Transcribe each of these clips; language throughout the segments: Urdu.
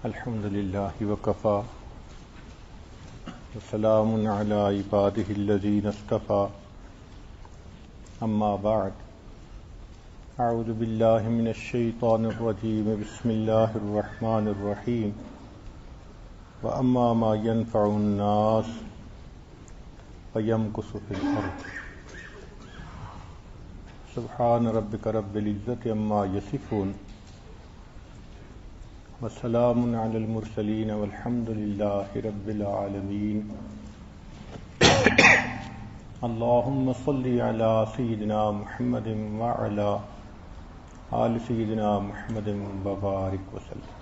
الحمد لله وكفى وسلام على عباده الذين اصطفى أما بعد أعوذ بالله من الشيطان الرجيم بسم الله الرحمن الرحيم وأما ما ينفع الناس فيمكث في الأرض سبحان ربك رب العزة عما يصفون وسلام على المرسلين والحمد لله رب العالمين اللهم صل على سيدنا محمد وعلى آل سيدنا محمد وبارك وسلم۔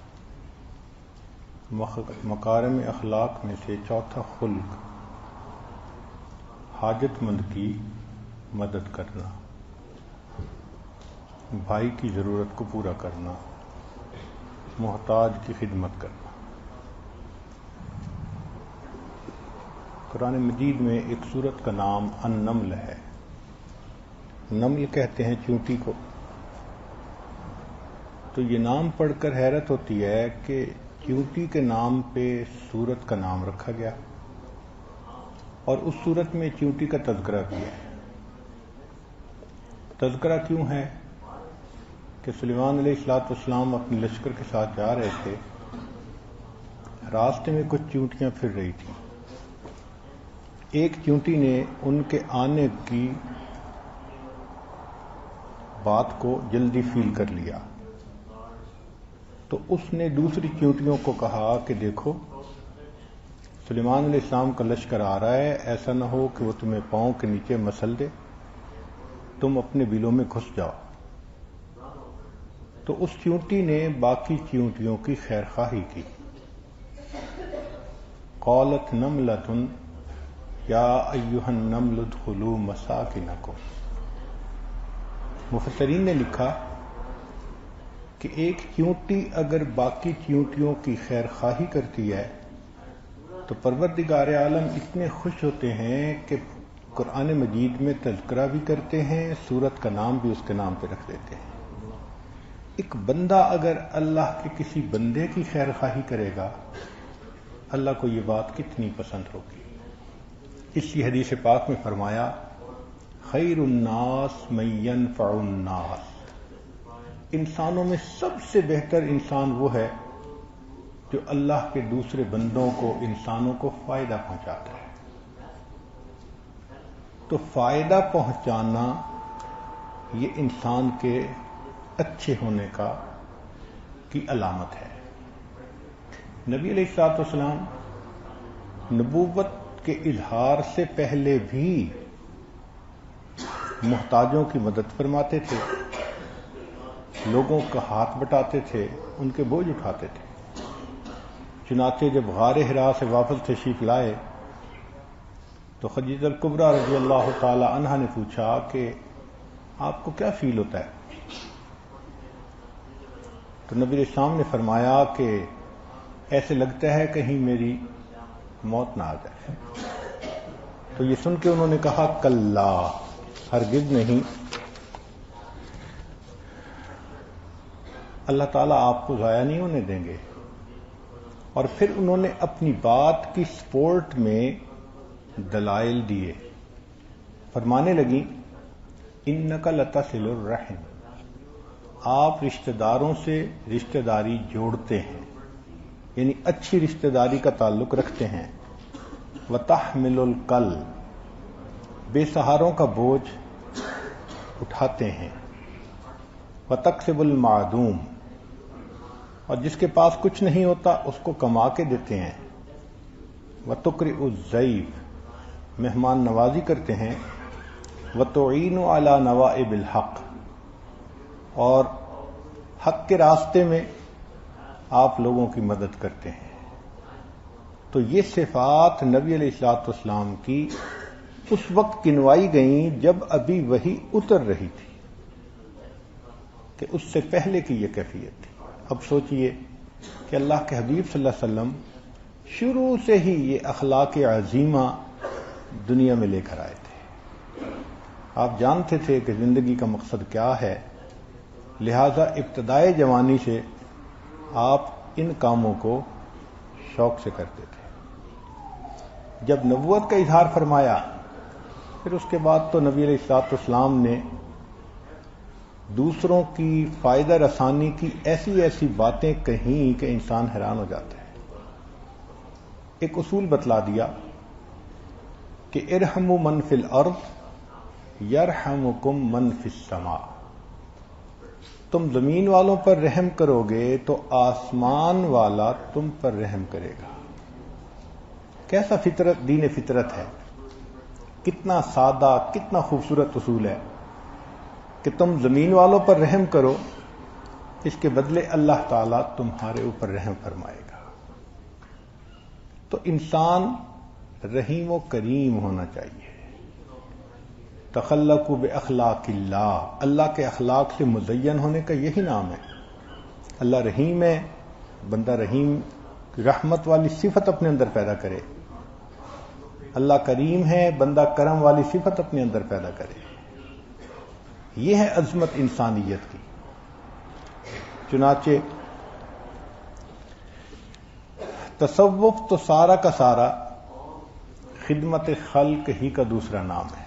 مکارم اخلاق میں سے چوتھا خلق حاجت مند کی مدد کرنا، بھائی کی ضرورت کو پورا کرنا، محتاج کی خدمت کرنا۔ قرآن مجید میں ایک سورت کا نام النمل ہے۔ نمل کہتے ہیں چونٹی کو۔ تو یہ نام پڑھ کر حیرت ہوتی ہے کہ چونٹی کے نام پہ سورت کا نام رکھا گیا اور اس سورت میں چونٹی کا تذکرہ بھی ہے۔ تذکرہ کیوں ہے؟ کہ سلیمان علیہ السلام اپنے لشکر کے ساتھ جا رہے تھے، راستے میں کچھ چونٹیاں پھر رہی تھیں۔ ایک چونٹی نے ان کے آنے کی بات کو جلدی فیل کر لیا، تو اس نے دوسری چونٹیوں کو کہا کہ دیکھو سلیمان علیہ السلام کا لشکر آ رہا ہے، ایسا نہ ہو کہ وہ تمہیں پاؤں کے نیچے مسل دے، تم اپنے بلوں میں گھس جاؤ۔ تو اس چونٹی نے باقی چونٹیوں کی خیر خواہی کی۔ قالت نملۃ یا ایھا النمل ادخلوا مساکنکم۔ مفسرین نے لکھا کہ ایک چونٹی اگر باقی چونٹیوں کی خیر خواہی کرتی ہے تو پروردگار عالم اتنے خوش ہوتے ہیں کہ قرآن مجید میں تذکرہ بھی کرتے ہیں، سورت کا نام بھی اس کے نام پہ رکھ دیتے ہیں۔ ایک بندہ اگر اللہ کے کسی بندے کی خیر خواہی کرے گا، اللہ کو یہ بات کتنی پسند ہوگی۔ اسی حدیث پاک میں فرمایا خیر الناس من ينفع الناس، انسانوں میں سب سے بہتر انسان وہ ہے جو اللہ کے دوسرے بندوں کو، انسانوں کو فائدہ پہنچاتا ہے۔ تو فائدہ پہنچانا یہ انسان کے اچھے ہونے کی علامت ہے۔ نبی علیہ الصلوۃ والسلام نبوت کے اظہار سے پہلے بھی محتاجوں کی مدد فرماتے تھے، لوگوں کا ہاتھ بٹاتے تھے، ان کے بوجھ اٹھاتے تھے۔ چنانچہ جب غار حرا سے واپس تشریف لائے تو خدیجہ الکبریٰ رضی اللہ تعالی عنہا نے پوچھا کہ آپ کو کیا فیل ہوتا ہے؟ تو نبی علیہ السلام نے فرمایا کہ ایسے لگتا ہے کہیں میری موت نہ آ جائے۔ تو یہ سن کے انہوں نے کہا کلا، ہرگز نہیں، اللہ تعالیٰ آپ کو ضائع نہیں ہونے دیں گے۔ اور پھر انہوں نے اپنی بات کی سپورٹ میں دلائل دیے، فرمانے لگیں انک لتصل الرحم، آپ رشتہ داروں سے رشتہ داری جوڑتے ہیں، یعنی اچھی رشتہ داری کا تعلق رکھتے ہیں۔ وتحمل الکل، بے سہاروں کا بوجھ اٹھاتے ہیں۔ وتکسب المعدوم، اور جس کے پاس کچھ نہیں ہوتا اس کو کما کے دیتے ہیں۔ وتقرئ الضیف، مہمان نوازی کرتے ہیں۔ وتعین علی نوائب الحق، اور حق کے راستے میں آپ لوگوں کی مدد کرتے ہیں۔ تو یہ صفات نبی علیہ الصلوۃ والسلام کی اس وقت گنوائی گئیں جب ابھی وحی اتر رہی تھی، کہ اس سے پہلے کی یہ کیفیت تھی۔ اب سوچئے کہ اللہ کے حبیب صلی اللہ علیہ وسلم شروع سے ہی یہ اخلاق عظیمہ دنیا میں لے کر آئے تھے۔ آپ جانتے تھے کہ زندگی کا مقصد کیا ہے، لہذا ابتدائے جوانی سے آپ ان کاموں کو شوق سے کرتے تھے. جب نبوت کا اظہار فرمایا پھر اس کے بعد تو نبی علیہ الصلوۃ والسلام نے دوسروں کی فائدہ رسانی کی ایسی ایسی باتیں کہیں کہ انسان حیران ہو جاتا ہے. ایک اصول بتلا دیا کہ ارحموا من فی الارض یرحمکم من فی السماء. تم زمین والوں پر رحم کرو گے تو آسمان والا تم پر رحم کرے گا. کیسا فطرت دین فطرت ہے، کتنا سادہ کتنا خوبصورت اصول ہے کہ تم زمین والوں پر رحم کرو، اس کے بدلے اللہ تعالیٰ تمہارے اوپر رحم فرمائے گا. تو انسان رحیم و کریم ہونا چاہیے. تخلقوا باخلاق اللہ، اللہ کے اخلاق سے مزین ہونے کا یہی نام ہے. اللہ رحیم ہے، بندہ رحیم رحمت والی صفت اپنے اندر پیدا کرے. اللہ کریم ہے، بندہ کرم والی صفت اپنے اندر پیدا کرے. یہ ہے عظمت انسانیت کی. چنانچہ تصوف تو سارا کا سارا خدمت خلق ہی کا دوسرا نام ہے.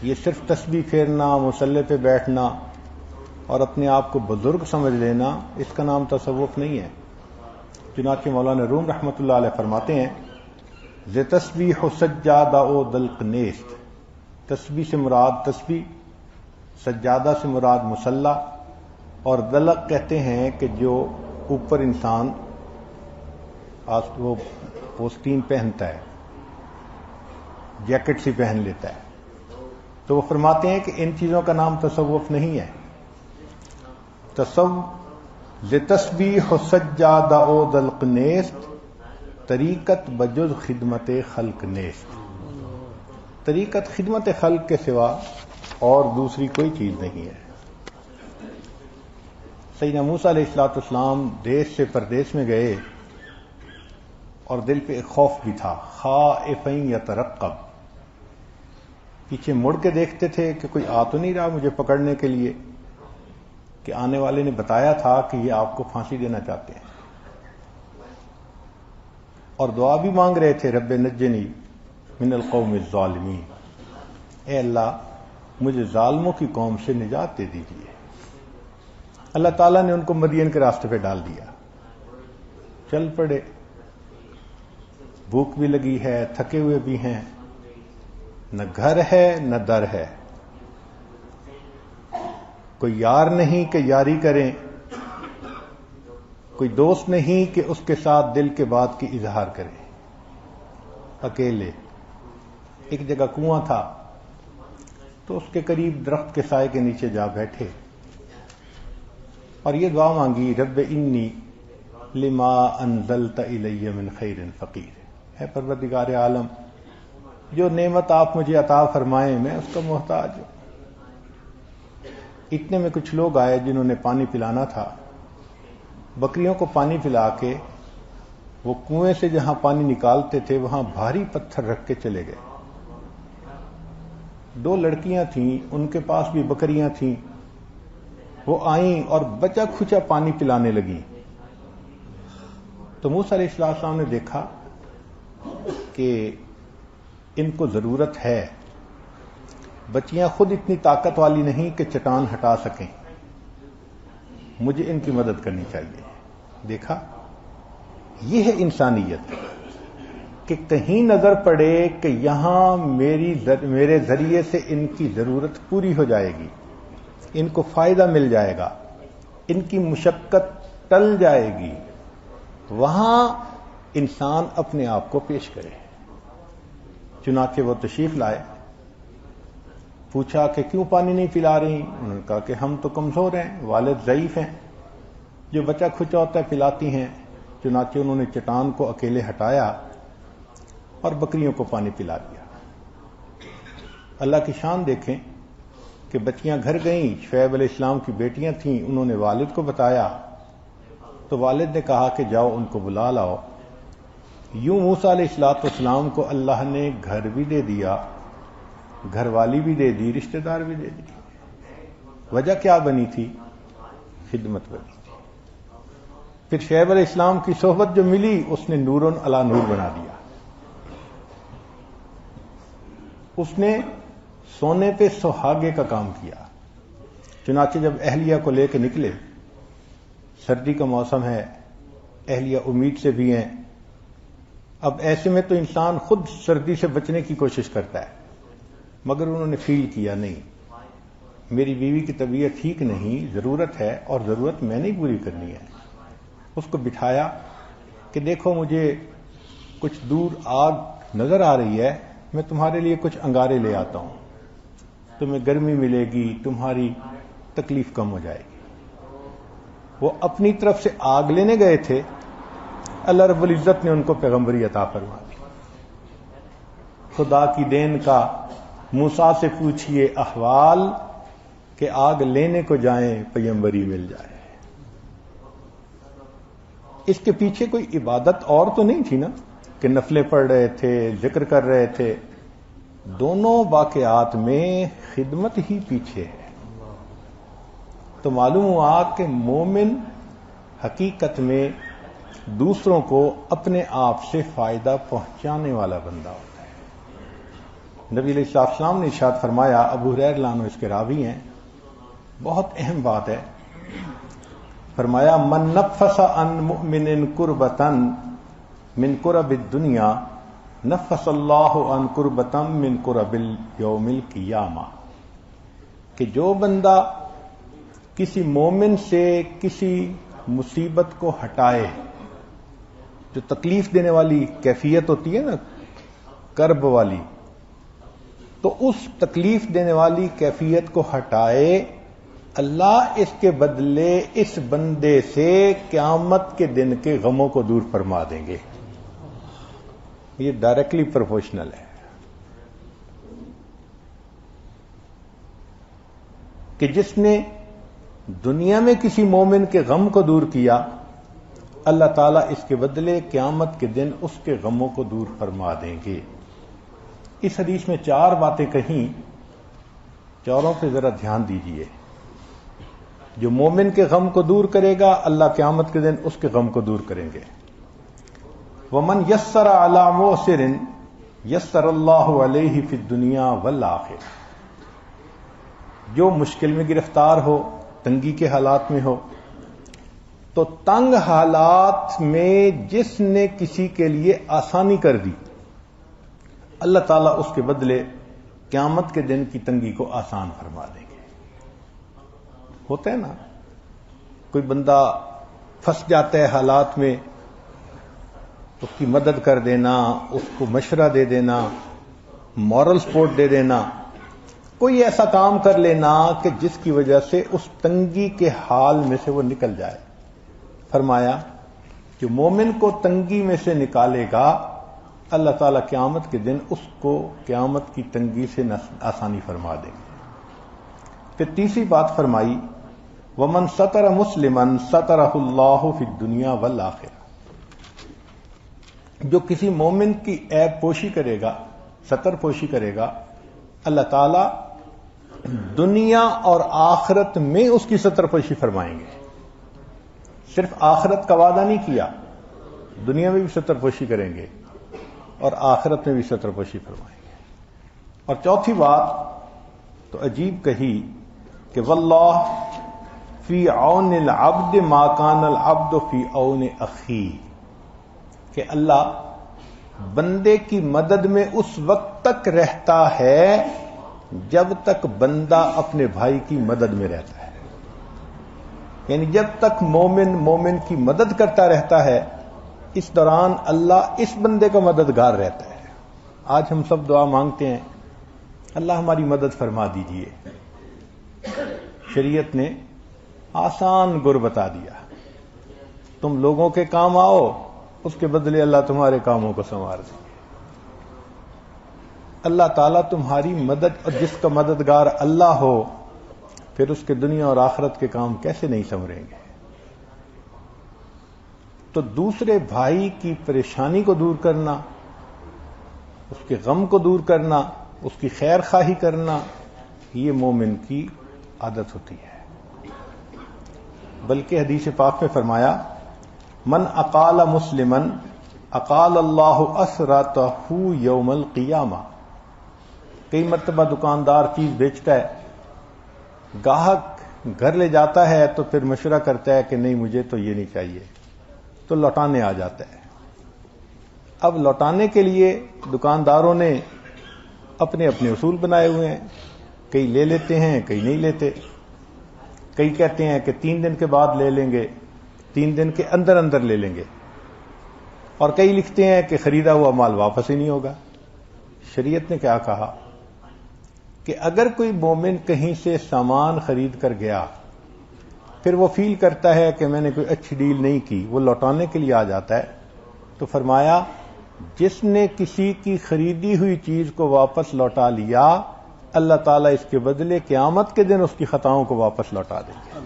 یہ صرف تسبیح پھیرنا، مصلی پہ بیٹھنا اور اپنے آپ کو بزرگ سمجھ لینا، اس کا نام تصوف نہیں ہے. چنانچہ مولانا روم رحمۃ اللہ علیہ فرماتے ہیں ز تسبیح و سجادہ او دلق نیست. تسبیح سے مراد تسبیح، سجادہ سے مراد مصلی، اور دلق کہتے ہیں کہ جو اوپر انسان وہ پوستین پہنتا ہے، جیکٹ سی پہن لیتا ہے. تو وہ فرماتے ہیں کہ ان چیزوں کا نام تصوف نہیں ہے. تسبیح و سجادہ او دلق نیست، طریقت بجز خدمت خلق نیست. طریقت خدمت خلق کے سوا اور دوسری کوئی چیز نہیں ہے. سیدنا موسیٰ علیہ الصلوۃ والسلام دیش سے پردیس میں گئے اور دل پہ ایک خوف بھی تھا، خائفا یترقب. پیچھے مڑ کے دیکھتے تھے کہ کوئی آ تو نہیں رہا مجھے پکڑنے کے لیے، کہ آنے والے نے بتایا تھا کہ یہ آپ کو پھانسی دینا چاہتے ہیں. اور دعا بھی مانگ رہے تھے، رب نجنی من القوم الظالمین، اے اللہ مجھے ظالموں کی قوم سے نجات دے دیجیے. اللہ تعالیٰ نے ان کو مدین کے راستے پہ ڈال دیا. چل پڑے، بھوک بھی لگی ہے، تھکے ہوئے بھی ہیں، نہ گھر ہے نہ در ہے، کوئی یار نہیں کہ یاری کریں، کوئی دوست نہیں کہ اس کے ساتھ دل کے بات کی اظہار کریں. اکیلے. ایک جگہ کنواں تھا تو اس کے قریب درخت کے سائے کے نیچے جا بیٹھے اور یہ دعا مانگی، رب انی لما انزلت الی من خیر فقیر. اے پروردگار عالم، جو نعمت آپ مجھے عطا فرمائیں میں اس کا محتاج ہوں. اتنے میں کچھ لوگ آئے جنہوں نے پانی پلانا تھا. بکریوں کو پانی پلا کے وہ کنویں سے جہاں پانی نکالتے تھے وہاں بھاری پتھر رکھ کے چلے گئے. 2 لڑکیاں تھیں، ان کے پاس بھی بکریاں تھیں. وہ آئیں اور بچا کھچا پانی پلانے لگیں. تو موسیٰ علیہ السلام نے دیکھا کہ ان کو ضرورت ہے. بچیاں خود اتنی طاقت والی نہیں کہ چٹان ہٹا سکیں، مجھے ان کی مدد کرنی چاہیے. دیکھا، یہ ہے انسانیت کہ کہیں نظر پڑے کہ یہاں میرے ذریعے سے ان کی ضرورت پوری ہو جائے گی، ان کو فائدہ مل جائے گا، ان کی مشقت ٹل جائے گی، وہاں انسان اپنے آپ کو پیش کرے. چنانچہ وہ تشریف لائے. پوچھا کہ کیوں پانی نہیں پلا رہی؟ انہوں نے کہا کہ ہم تو کمزور ہیں، والد ضعیف ہیں، جو بچہ کھچا ہوتا ہے پلاتی ہیں. چنانچہ انہوں نے چٹان کو اکیلے ہٹایا اور بکریوں کو پانی پلا دیا. اللہ کی شان دیکھیں کہ بچیاں گھر گئیں. شعیب علیہ السلام کی بیٹیاں تھیں، انہوں نے والد کو بتایا تو والد نے کہا کہ جاؤ ان کو بلا لاؤ. یوں موسیٰ علیہ السلام کو اللہ نے گھر بھی دے دیا، گھر والی بھی دے دی، رشتہ دار بھی دے دی. وجہ کیا بنی تھی؟ خدمت بنی تھی. پھر شعیب علیہ السلام کی صحبت جو ملی اس نے نور علی نور بنا دیا. اس نے سونے پہ سہاگے کا کام کیا. چنانچہ جب اہلیہ کو لے کے نکلے، سردی کا موسم ہے، اہلیہ امید سے بھی ہیں. اب ایسے میں تو انسان خود سردی سے بچنے کی کوشش کرتا ہے، مگر انہوں نے فیل کیا نہیں، میری بیوی کی طبیعت ٹھیک نہیں، ضرورت ہے اور ضرورت میں نے پوری کرنی ہے. اس کو بٹھایا کہ دیکھو مجھے کچھ دور آگ نظر آ رہی ہے، میں تمہارے لیے کچھ انگارے لے آتا ہوں، تمہیں گرمی ملے گی، تمہاری تکلیف کم ہو جائے گی. وہ اپنی طرف سے آگ لینے گئے تھے، اللہ رب العزت نے ان کو پیغمبری عطا فرما دی. خدا کی دین کا موسیٰ سے پوچھئے احوال کہ آگ لینے کو جائیں پیغمبری مل جائے. اس کے پیچھے کوئی عبادت اور تو نہیں تھی نا کہ نفلیں پڑھ رہے تھے، ذکر کر رہے تھے. دونوں واقعات میں خدمت ہی پیچھے ہے. تو معلوم ہوا کہ مومن حقیقت میں دوسروں کو اپنے آپ سے فائدہ پہنچانے والا بندہ ہوتا ہے. نبی علیہ السلام نے ارشاد فرمایا، ابو ہریرہ رضی اللہ عنہ اس کے راوی ہیں، بہت اہم بات ہے، فرمایا من نفس عن مؤمن کربۃ من کرب الدنیا نفس اللہ عن کربۃ من کرب یوم القیامہ، کہ جو بندہ کسی مومن سے کسی مصیبت کو ہٹائے، جو تکلیف دینے والی کیفیت ہوتی ہے نا کرب والی، تو اس تکلیف دینے والی کیفیت کو ہٹائے، اللہ اس کے بدلے اس بندے سے قیامت کے دن کے غموں کو دور فرما دیں گے. یہ ڈائریکٹلی پروپورشنل ہے کہ جس نے دنیا میں کسی مومن کے غم کو دور کیا، اللہ تعالیٰ اس کے بدلے قیامت کے دن اس کے غموں کو دور فرما دیں گے. اس حدیث میں 4 باتیں کہیں، چاروں پہ ذرا دھیان دیجئے. جو مومن کے غم کو دور کرے گا، اللہ قیامت کے دن اس کے غم کو دور کریں گے. وَمَنْ يَسَّرَ عَلَى مُعْسِرٍ يَسَّرَ اللَّهُ عَلَيْهِ فِي الدُّنْيَا وَالْآخِرَةِ. جو مشکل میں گرفتار ہو، تنگی کے حالات میں ہو، تو تنگ حالات میں جس نے کسی کے لیے آسانی کر دی، اللہ تعالیٰ اس کے بدلے قیامت کے دن کی تنگی کو آسان فرما دیں گے. ہوتا ہے نا، کوئی بندہ پھنس جاتا ہے حالات میں، اس کی مدد کر دینا، اس کو مشورہ دے دینا، مورل سپورٹ دے دینا، کوئی ایسا کام کر لینا کہ جس کی وجہ سے اس تنگی کے حال میں سے وہ نکل جائے. فرمایا جو مومن کو تنگی میں سے نکالے گا، اللہ تعالیٰ قیامت کے دن اس کو قیامت کی تنگی سے آسانی فرما دیں گے. پھر تیسری بات فرمائی، وَمَنْ سَتَرَ مُسْلِمًا سَتَرَهُ اللَّهُ فِي الدُّنْيَا وَالْآخِرَةِ. جو کسی مومن کی عیب پوشی کرے گا، ستر پوشی کرے گا، اللہ تعالیٰ دنیا اور آخرت میں اس کی ستر پوشی فرمائیں گے. صرف آخرت کا وعدہ نہیں کیا، دنیا میں بھی ستر پوشی کریں گے اور آخرت میں بھی ستر پوشی فرمائیں گے. اور چوتھی بات تو عجیب کہی کہ واللہ فی عون العبد ما کان العبد فی عون اخی، کہ اللہ بندے کی مدد میں اس وقت تک رہتا ہے جب تک بندہ اپنے بھائی کی مدد میں رہتا ہے. یعنی جب تک مومن کی مدد کرتا رہتا ہے، اس دوران اللہ اس بندے کا مددگار رہتا ہے. آج ہم سب دعا مانگتے ہیں، اللہ ہماری مدد فرما دیجئے. شریعت نے آسان گر بتا دیا، تم لوگوں کے کام آؤ، اس کے بدلے اللہ تمہارے کاموں کو سنوار دے. اللہ تعالیٰ تمہاری مدد، اور جس کا مددگار اللہ ہو، پھر اس کے دنیا اور آخرت کے کام کیسے نہیں سنوریں گے. تو دوسرے بھائی کی پریشانی کو دور کرنا، اس کے غم کو دور کرنا، اس کی خیر خواہی کرنا، یہ مومن کی عادت ہوتی ہے. بلکہ حدیث پاک میں فرمایا من اقال مسلمن اقال اللہ اسرتہ یوم القیامہ. کئی مرتبہ دکاندار چیز بیچتا ہے، گاہک گھر لے جاتا ہے تو پھر مشورہ کرتا ہے کہ نہیں مجھے تو یہ نہیں چاہیے، تو لوٹانے آ جاتا ہے. اب لوٹانے کے لیے دکانداروں نے اپنے اپنے اصول بنائے ہوئے ہیں. کئی لے لیتے ہیں، کئی نہیں لیتے. کئی کہتے ہیں کہ 3 دن کے بعد لے لیں گے، 3 دن کے اندر اندر لے لیں گے، اور کئی لکھتے ہیں کہ خریدا ہوا مال واپس ہی نہیں ہوگا. شریعت نے کیا کہا کہ اگر کوئی مومن کہیں سے سامان خرید کر گیا، پھر وہ فیل کرتا ہے کہ میں نے کوئی اچھی ڈیل نہیں کی، وہ لوٹانے کے لیے آ جاتا ہے، تو فرمایا جس نے کسی کی خریدی ہوئی چیز کو واپس لوٹا لیا، اللہ تعالیٰ اس کے بدلے قیامت کے دن اس کی خطاؤں کو واپس لوٹا دیں گے.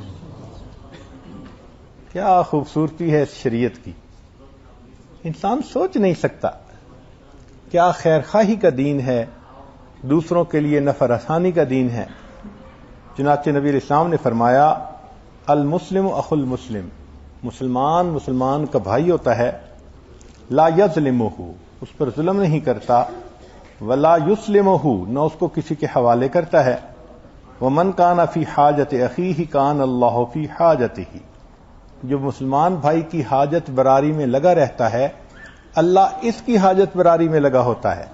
کیا خوبصورتی ہے اس شریعت کی. انسان سوچ نہیں سکتا کیا خیر خواہی کا دین ہے، دوسروں کے لیے نفع رسانی کا دین ہے. چنانچہ نبی علیہ السلام نے فرمایا المسلم اخو المسلم، مسلمان مسلمان کا بھائی ہوتا ہے، لا یظلمہ، اس پر ظلم نہیں کرتا، ولا یسلمہ، نہ اس کو کسی کے حوالے کرتا ہے. ومن کان فی حاجت اخیہ کان اللہ فی حاجتہ، جو مسلمان بھائی کی حاجت براری میں لگا رہتا ہے، اللہ اس کی حاجت براری میں لگا ہوتا ہے.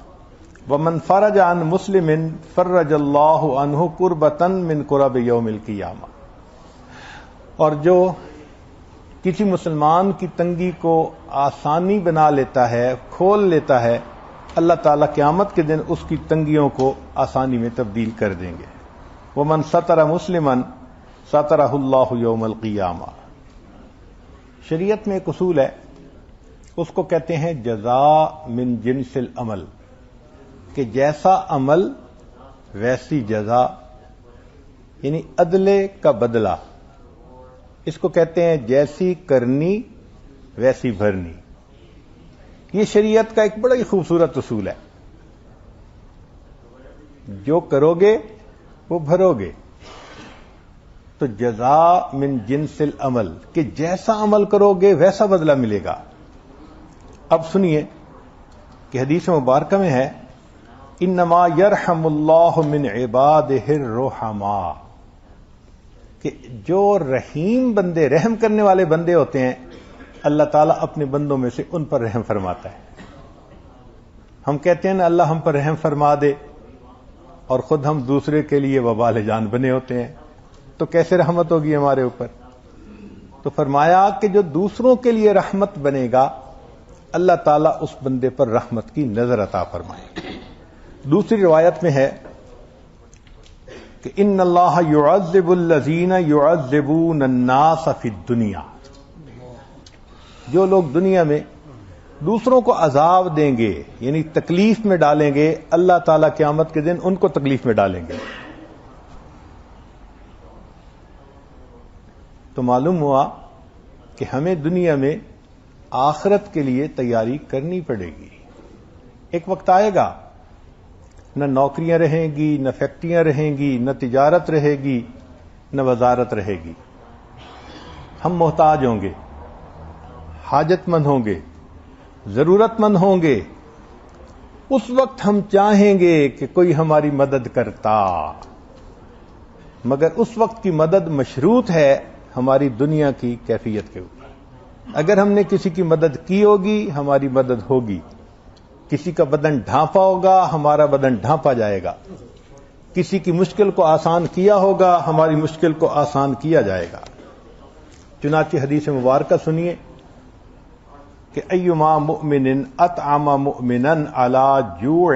ومن فرج عن مسلم فرج اللہ عنہ کربۃ من کرب یوم القیامہ، اور جو کسی مسلمان کی تنگی کو آسانی بنا لیتا ہے، کھول لیتا ہے، اللہ تعالیٰ قیامت کے دن اس کی تنگیوں کو آسانی میں تبدیل کر دیں گے. ومن ستر مسلما سترہ اللہ یوم القیامہ. شریعت میں ایک اصول ہے، اس کو کہتے ہیں جزاء من جنس العمل، کہ جیسا عمل ویسی جزا، یعنی عدلے کا بدلہ. اس کو کہتے ہیں جیسی کرنی ویسی بھرنی. یہ شریعت کا ایک بڑا ہی خوبصورت اصول ہے. جو کرو گے وہ بھرو گے. تو جزاء من جنس العمل، کہ جیسا عمل کرو گے ویسا بدلہ ملے گا. اب سنیے کہ حدیث مبارکہ میں ہے انما یرحم اللہ من عبادہ الرحماء، کہ جو رحیم بندے، رحم کرنے والے بندے ہوتے ہیں، اللہ تعالیٰ اپنے بندوں میں سے ان پر رحم فرماتا ہے. ہم کہتے ہیں نا اللہ ہم پر رحم فرما دے، اور خود ہم دوسرے کے لیے وبال جان بنے ہوتے ہیں، تو کیسے رحمت ہوگی ہمارے اوپر؟ تو فرمایا کہ جو دوسروں کے لیے رحمت بنے گا، اللہ تعالیٰ اس بندے پر رحمت کی نظر عطا فرمائے. دوسری روایت میں ہے کہ ان اللہ یعذب الذین یعذبون الناس فی الدنیا، جو لوگ دنیا میں دوسروں کو عذاب دیں گے، یعنی تکلیف میں ڈالیں گے، اللہ تعالیٰ قیامت کے دن ان کو تکلیف میں ڈالیں گے. تو معلوم ہوا کہ ہمیں دنیا میں آخرت کے لیے تیاری کرنی پڑے گی. ایک وقت آئے گا نہ نوکریاں رہیں گی، نہ فیکٹریاں رہیں گی، نہ تجارت رہے گی، نہ وزارت رہے گی. ہم محتاج ہوں گے، حاجت مند ہوں گے، ضرورت مند ہوں گے. اس وقت ہم چاہیں گے کہ کوئی ہماری مدد کرتا، مگر اس وقت کی مدد مشروط ہے ہماری دنیا کی کیفیت کے اوپر. اگر ہم نے کسی کی مدد کی ہوگی ہماری مدد ہوگی، کسی کا بدن ڈھانپا ہوگا ہمارا بدن ڈھانپا جائے گا، کسی کی مشکل کو آسان کیا ہوگا ہماری مشکل کو آسان کیا جائے گا. چنانچہ حدیث مبارکہ سنیے کہ ایما مؤمن اطعم مؤمنا علی جوع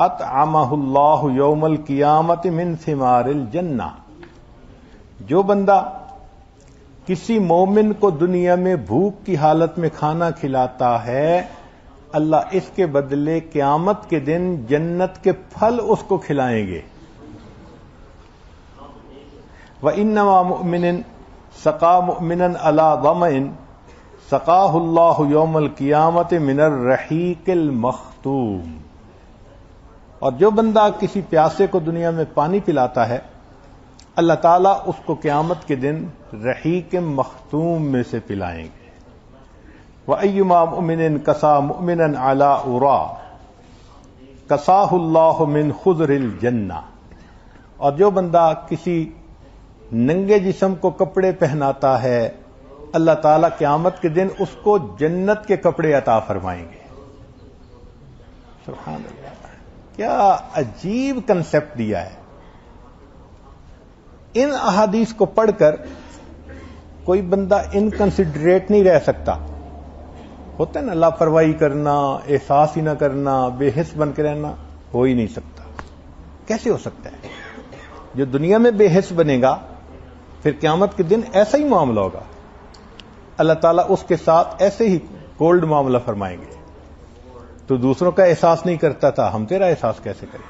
اطعمہ اللہ یوم القیامت من ثمار الجنہ. جو بندہ کسی مومن کو دنیا میں بھوک کی حالت میں کھانا کھلاتا ہے، اللہ اس کے بدلے قیامت کے دن جنت کے پھل اس کو کھلائیں گے. وَإِنَّمَا مُؤْمِنٍ سَقَى مُؤْمِنًا عَلَى ظَمَئٍ سَقَاهُ اللَّهُ يَوْمَ الْقِيَامَةِ مِنَ الرَّحِيقِ الْمَخْتُومِ. اور جو بندہ کسی پیاسے کو دنیا میں پانی پلاتا ہے، اللہ تعالیٰ اس کو قیامت کے دن رحیق مختوم میں سے پلائیں گے. وَأَيُّمَا مُؤْمِنٍ كَسَا مُؤْمِنًا عَلَىٰ أُرَىٰ كَسَاهُ اللَّهُ مِنْ خُضْرِ الْجَنَّةِ. اور جو بندہ کسی ننگے جسم کو کپڑے پہناتا ہے اللہ تعالیٰ قیامت کے دن اس کو جنت کے کپڑے عطا فرمائیں گے. سبحان اللہ، کیا عجیب کنسپٹ دیا ہے. ان احادیث کو پڑھ کر کوئی بندہ انکنسیڈریٹ نہیں رہ سکتا. ہوتا ہے نا لاپرواہی کرنا، احساس ہی نہ کرنا، بے حس بن کے رہنا، ہو ہی نہیں سکتا. کیسے ہو سکتا ہے؟ جو دنیا میں بے حس بنے گا پھر قیامت کے دن ایسا ہی معاملہ ہوگا. اللہ تعالیٰ اس کے ساتھ ایسے ہی کولڈ معاملہ فرمائیں گے. تو دوسروں کا احساس نہیں کرتا تھا، ہم تیرا احساس کیسے کریں؟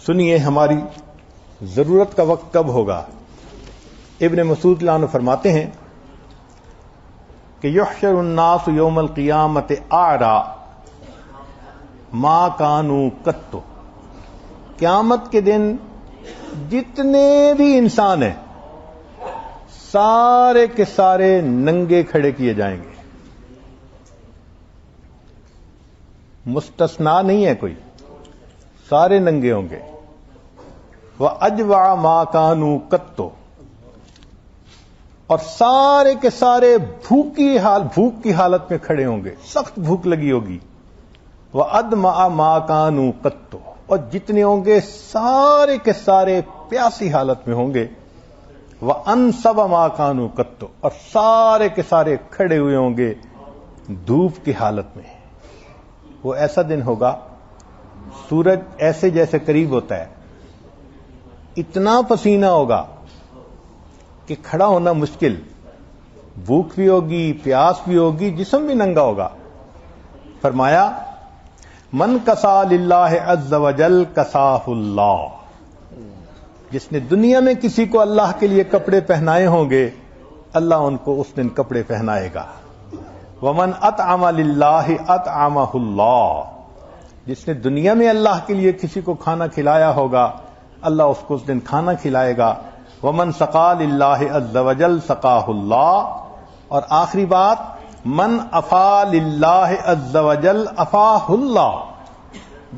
سنیے ہماری ضرورت کا وقت کب ہوگا. ابن مسعود رضی اللہ عنہ فرماتے ہیں کہ یحشر الناس یوم القیامت اعریٰ ما کانوا قط. قیامت کے دن جتنے بھی انسان ہیں سارے کے سارے ننگے کھڑے کیے جائیں گے. مستثنا نہیں ہے کوئی، سارے ننگے ہوں گے. وَأَجْوَعَ مَا كَانُوا قَطُّ. اور سارے کے سارے بھوک کی حالت میں کھڑے ہوں گے، سخت بھوک لگی ہوگی. وَأَدْمَعَ مَا كَانُوا قَطُّ. اور جتنے ہوں گے سارے کے سارے پیاسی حالت میں ہوں گے. وَأَنْصَبَ مَا كَانُوا قَطُّ. اور سارے کے سارے کھڑے ہوئے ہوں گے دھوپ کی حالت میں. وہ ایسا دن ہوگا سورج ایسے جیسے قریب ہوتا ہے، اتنا پسینہ ہوگا کہ کھڑا ہونا مشکل. بھوک بھی ہوگی، پیاس بھی ہوگی، جسم بھی ننگا ہوگا. فرمایا من کسا للہ عز وجل کساہ اللہ. جس نے دنیا میں کسی کو اللہ کے لیے کپڑے پہنائے ہوں گے اللہ ان کو اس دن کپڑے پہنائے گا. ومن اطعم للہ اطعمہ اللہ. جس نے دنیا میں اللہ کے لیے کسی کو کھانا کھلایا ہوگا اللہ اس کو اس دن کھانا کھلائے گا. ومن سقا للہ عز وجل سقاہ اللہ. اور آخری بات من افا للہ عز وجل افاہ اللہ.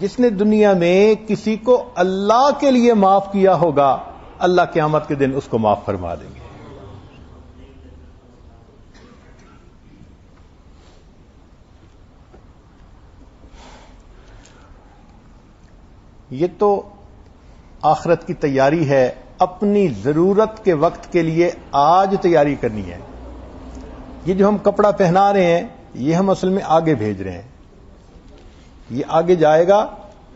جس نے دنیا میں کسی کو اللہ کے لیے معاف کیا ہوگا اللہ قیامت کے دن اس کو معاف فرما دیں گے. یہ تو آخرت کی تیاری ہے. اپنی ضرورت کے وقت کے لیے آج تیاری کرنی ہے. یہ جو ہم کپڑا پہنا رہے ہیں یہ ہم اصل میں آگے بھیج رہے ہیں. یہ آگے جائے گا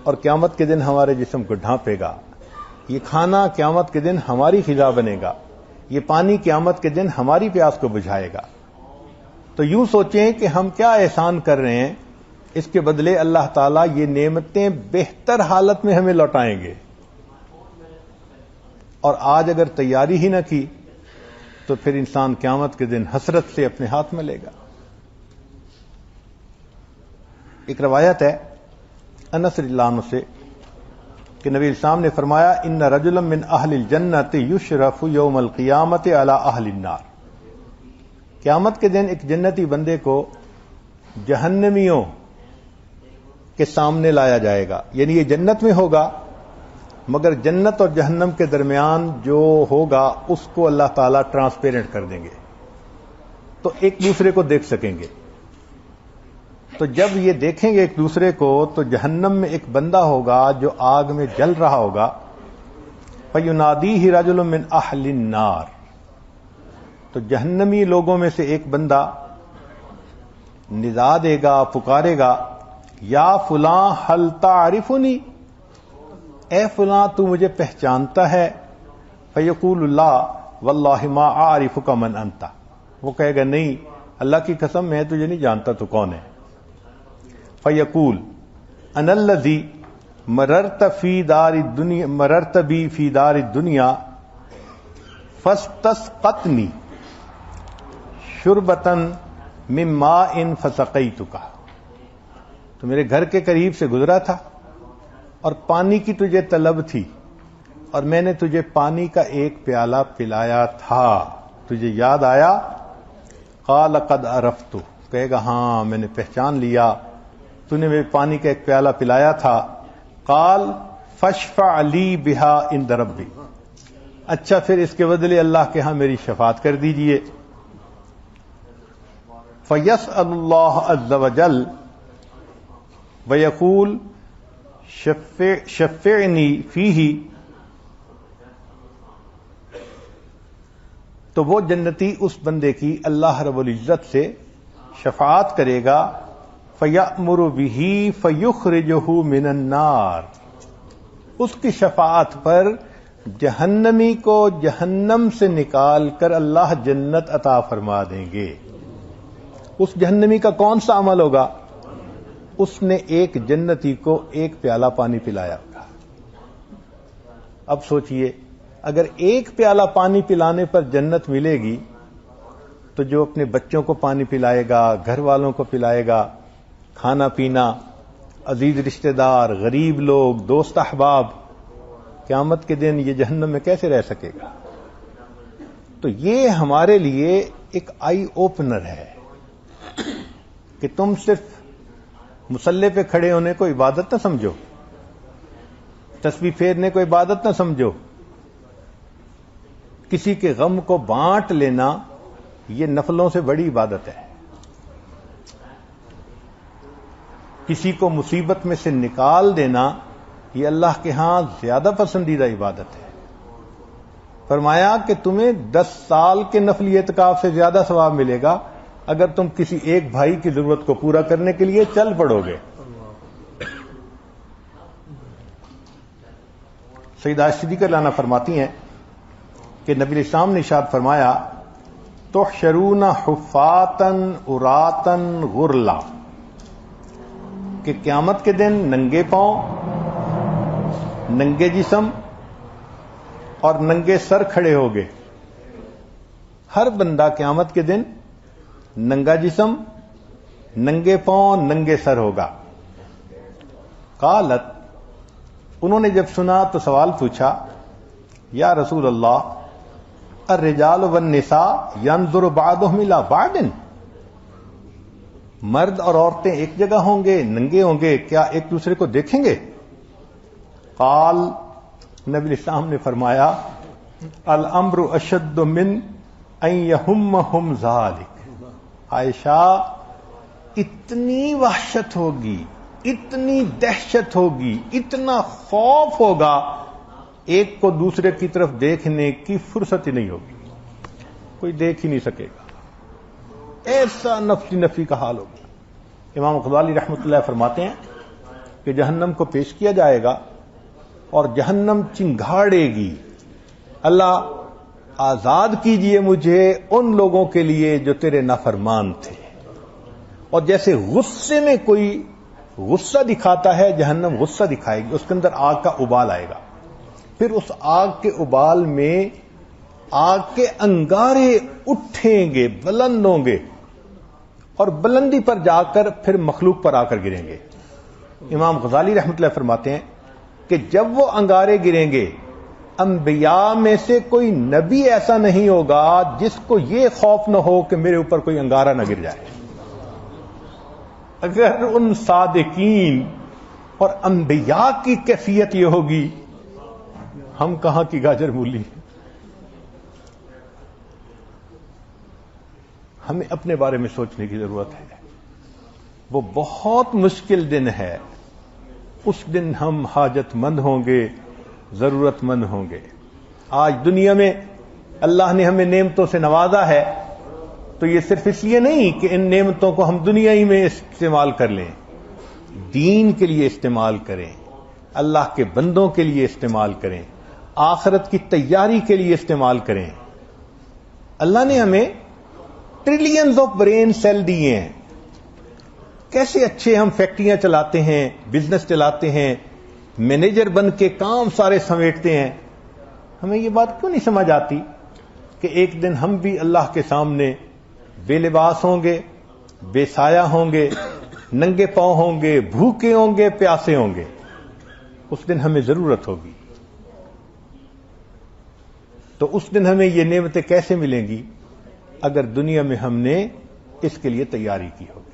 اور قیامت کے دن ہمارے جسم کو ڈھانپے گا. یہ کھانا قیامت کے دن ہماری غذا بنے گا. یہ پانی قیامت کے دن ہماری پیاس کو بجھائے گا. تو یوں سوچیں کہ ہم کیا احسان کر رہے ہیں، اس کے بدلے اللہ تعالیٰ یہ نعمتیں بہتر حالت میں ہمیں لوٹائیں گے. اور آج اگر تیاری ہی نہ کی تو پھر انسان قیامت کے دن حسرت سے اپنے ہاتھ میں لے گا. ایک روایت ہے انس رضی اللہ عنہ سے کہ نبی اسلام نے فرمایا ان رجلا من اہل الجنت یشرف یوم القیامت علی اہل النار. قیامت کے دن ایک جنتی بندے کو جہنمیوں کے سامنے لایا جائے گا. یعنی یہ جنت میں ہوگا مگر جنت اور جہنم کے درمیان جو ہوگا اس کو اللہ تعالیٰ ٹرانسپیرنٹ کر دیں گے تو ایک دوسرے کو دیکھ سکیں گے. تو جب یہ دیکھیں گے ایک دوسرے کو تو جہنم میں ایک بندہ ہوگا جو آگ میں جل رہا ہوگا. فَيُنَادِيهِ رَجُلٌ مِّنْ أَهْلِ النَّارِ. تو جہنمی لوگوں میں سے ایک بندہ ندا دے گا، پکارے گا یا فلاں هل تعرفنی، اے فلاں تو مجھے پہچانتا ہے؟ فیقول اللہ واللہ ما اعرفک من انت. وہ کہے گا نہیں اللہ کی قسم میں تجھے نہیں جانتا تو کون ہے. فیقول انا الذی مررت بی فی دار الدنیا فاستسقتنی شربۃ من ماء فسقیتک. تو میرے گھر کے قریب سے گزرا تھا اور پانی کی تجھے طلب تھی اور میں نے تجھے پانی کا ایک پیالہ پلایا تھا، تجھے یاد آیا؟ قال قد عرفت، کہے گا ہاں میں نے پہچان لیا، تو نے مجھے پانی کا ایک پیالہ پلایا تھا۔ قال فاشفع لی بہا عند ربی، اچھا پھر اس کے بدلے اللہ کے ہاں میری شفاعت کر دیجئے۔ فیسأل اللہ عز وجل ویقول شفعنی فیہ، تو وہ جنتی اس بندے کی اللہ رب العزت سے شفاعت کرے گا، فیأمر بہ فیخرجہ من النار، اس کی شفاعت پر جہنمی کو جہنم سے نکال کر اللہ جنت عطا فرما دیں گے۔ اس جہنمی کا کون سا عمل ہوگا؟ اس نے ایک جنتی کو ایک پیالہ پانی پلایا ہوگا۔ اب سوچئے اگر ایک پیالہ پانی پلانے پر جنت ملے گی تو جو اپنے بچوں کو پانی پلائے گا، گھر والوں کو پلائے گا، کھانا پینا، عزیز رشتہ دار، غریب لوگ، دوست احباب، قیامت کے دن یہ جہنم میں کیسے رہ سکے گا؟ تو یہ ہمارے لیے ایک آئی اوپنر ہے کہ تم صرف مصلی پہ کھڑے ہونے کو عبادت نہ سمجھو، تسبیح پھیرنے کو عبادت نہ سمجھو، کسی کے غم کو بانٹ لینا یہ نفلوں سے بڑی عبادت ہے، کسی کو مصیبت میں سے نکال دینا یہ اللہ کے ہاں زیادہ پسندیدہ عبادت ہے۔ فرمایا کہ تمہیں 10 سال کے نفلی اعتکاف سے زیادہ ثواب ملے گا اگر تم کسی ایک بھائی کی ضرورت کو پورا کرنے کے لیے چل پڑو گے۔ سیدہ صدیقہ لانا فرماتی ہیں کہ نبی اسلام نے ارشاد فرمایا تحشرون حفاتاً عراتاً غرلا، کہ قیامت کے دن ننگے پاؤں، ننگے جسم اور ننگے سر کھڑے ہوگے۔ ہر بندہ قیامت کے دن ننگا جسم، ننگے پاؤں، ننگے سر ہوگا۔ قالت، انہوں نے جب سنا تو سوال پوچھا یا رسول اللہ الرجال والنساء ينظر بعضهم الى بعض، مرد اور عورتیں ایک جگہ ہوں گے، ننگے ہوں گے، کیا ایک دوسرے کو دیکھیں گے؟ قال، نبی اسلام نے فرمایا الامر اشد من ان يهمهم ذلك، عائشہ اتنی وحشت ہوگی، اتنی دہشت ہوگی، اتنا خوف ہوگا، ایک کو دوسرے کی طرف دیکھنے کی فرصت ہی نہیں ہوگی، کوئی دیکھ ہی نہیں سکے گا، ایسا نفی کا حال ہوگا۔ امام غزالی رحمۃ اللہ فرماتے ہیں کہ جہنم کو پیش کیا جائے گا اور جہنم چنگھاڑے گی، اللہ آزاد کیجئے مجھے ان لوگوں کے لیے جو تیرے نافرمان تھے۔ اور جیسے غصے میں کوئی غصہ دکھاتا ہے، جہنم غصہ دکھائے گی، اس کے اندر آگ کا ابال آئے گا، پھر اس آگ کے ابال میں آگ کے انگارے اٹھیں گے، بلند ہوں گے، اور بلندی پر جا کر پھر مخلوق پر آ کر گریں گے۔ امام غزالی رحمۃ اللہ فرماتے ہیں کہ جب وہ انگارے گریں گے، انبیاء میں سے کوئی نبی ایسا نہیں ہوگا جس کو یہ خوف نہ ہو کہ میرے اوپر کوئی انگارہ نہ گر جائے۔ اگر ان صادقین اور انبیاء کی کیفیت یہ ہوگی، ہم کہاں کی گاجر مولی؟ ہمیں اپنے بارے میں سوچنے کی ضرورت ہے۔ وہ بہت مشکل دن ہے، اس دن ہم حاجت مند ہوں گے، ضرورت مند ہوں گے۔ آج دنیا میں اللہ نے ہمیں نعمتوں سے نوازا ہے تو یہ صرف اس لیے نہیں کہ ان نعمتوں کو ہم دنیا ہی میں استعمال کر لیں، دین کے لیے استعمال کریں، اللہ کے بندوں کے لیے استعمال کریں، آخرت کی تیاری کے لیے استعمال کریں۔ اللہ نے ہمیں ٹریلینز آف برین سیل دیے ہیں، کیسے اچھے ہم فیکٹریاں چلاتے ہیں، بزنس چلاتے ہیں، مینیجر بن کے کام سارے سمیٹتے ہیں۔ ہمیں یہ بات کیوں نہیں سمجھ آتی کہ ایک دن ہم بھی اللہ کے سامنے بے لباس ہوں گے، بے سایہ ہوں گے، ننگے پاؤں ہوں گے، بھوکے ہوں گے، پیاسے ہوں گے، اس دن ہمیں ضرورت ہوگی۔ تو اس دن ہمیں یہ نعمتیں کیسے ملیں گی؟ اگر دنیا میں ہم نے اس کے لیے تیاری کی ہوگی۔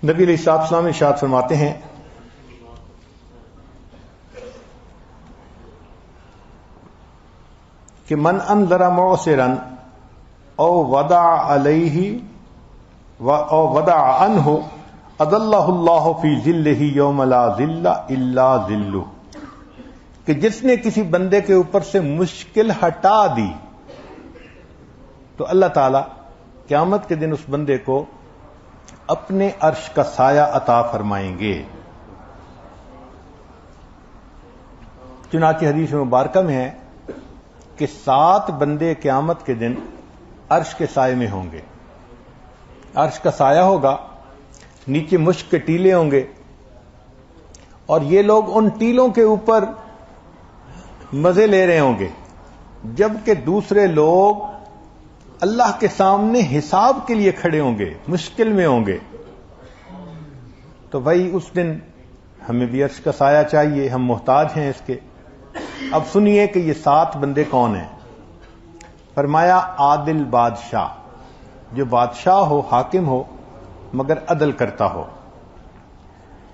نبی علیہ الصلوۃ والسلام ارشاد فرماتے ہیں کہ من انذر معسرا او وضع علیہ او وضع عنہ اظلہ اللہ فی ظلہ یوم لا ظل الا ظلہ، کہ جس نے کسی بندے کے اوپر سے مشکل ہٹا دی تو اللہ تعالی قیامت کے دن اس بندے کو اپنے عرش کا سایہ عطا فرمائیں گے۔ چنانچہ حدیث مبارکہ میں ہے کہ 7 بندے قیامت کے دن عرش کے سائے میں ہوں گے۔ عرش کا سایہ ہوگا، نیچے مشک کے ٹیلے ہوں گے، اور یہ لوگ ان ٹیلوں کے اوپر مزے لے رہے ہوں گے، جبکہ دوسرے لوگ اللہ کے سامنے حساب کے لیے کھڑے ہوں گے، مشکل میں ہوں گے۔ تو بھائی اس دن ہمیں بھی عرش کا سایہ چاہیے، ہم محتاج ہیں اس کے۔ اب سنیے کہ یہ 7 بندے کون ہیں۔ فرمایا عادل بادشاہ، جو بادشاہ ہو، حاکم ہو، مگر عدل کرتا ہو۔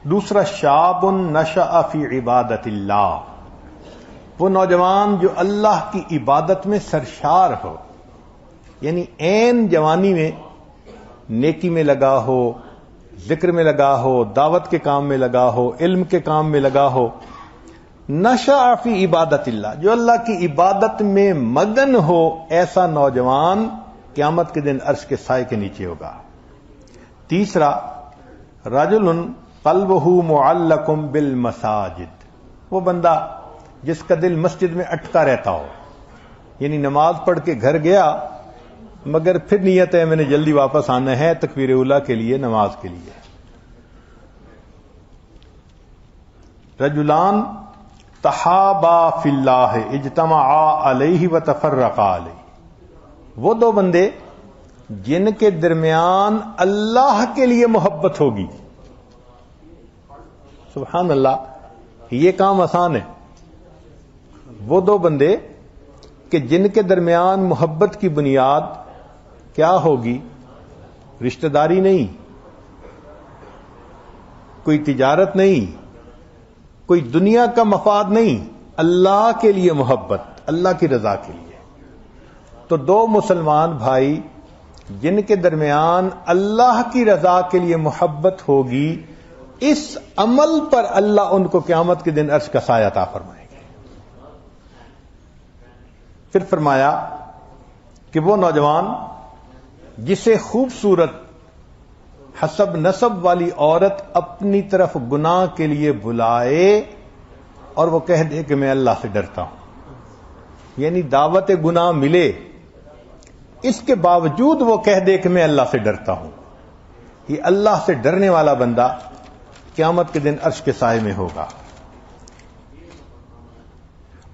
دوسرا شاب نشأ فی عبادت اللہ، وہ نوجوان جو اللہ کی عبادت میں سرشار ہو، یعنی عین جوانی میں نیکی میں لگا ہو، ذکر میں لگا ہو، دعوت کے کام میں لگا ہو، علم کے کام میں لگا ہو۔ نشأ فی عبادت اللہ، جو اللہ کی عبادت میں مگن ہو، ایسا نوجوان قیامت کے دن عرش کے سائے کے نیچے ہوگا۔ تیسرا رجل قلبہ معلق بالمساجد، وہ بندہ جس کا دل مسجد میں اٹکا رہتا ہو، یعنی نماز پڑھ کے گھر گیا مگر پھر نیت ہے میں نے جلدی واپس آنا ہے تکبیر اولیٰ کے لیے، نماز کے لیے۔ رجلان تحابا فی اللہ اجتمعا علیہ وتفرقا علیہ، وہ 2 بندے جن کے درمیان اللہ کے لیے محبت ہوگی۔ سبحان اللہ، یہ کام آسان ہے۔ وہ 2 بندے کہ جن کے درمیان محبت کی بنیاد کیا ہوگی؟ رشتہ داری نہیں، کوئی تجارت نہیں، کوئی دنیا کا مفاد نہیں، اللہ کے لیے محبت، اللہ کی رضا کے لیے۔ تو 2 مسلمان بھائی جن کے درمیان اللہ کی رضا کے لیے محبت ہوگی، اس عمل پر اللہ ان کو قیامت کے دن عرش کا سایہ عطا فرمائیں گے۔ پھر فرمایا کہ وہ نوجوان جسے خوبصورت حسب نسب والی عورت اپنی طرف گناہ کے لیے بلائے اور وہ کہہ دے کہ میں اللہ سے ڈرتا ہوں، یعنی دعوت گناہ ملے اس کے باوجود وہ کہہ دے کہ میں اللہ سے ڈرتا ہوں، یہ اللہ سے ڈرنے والا بندہ قیامت کے دن عرش کے سائے میں ہوگا۔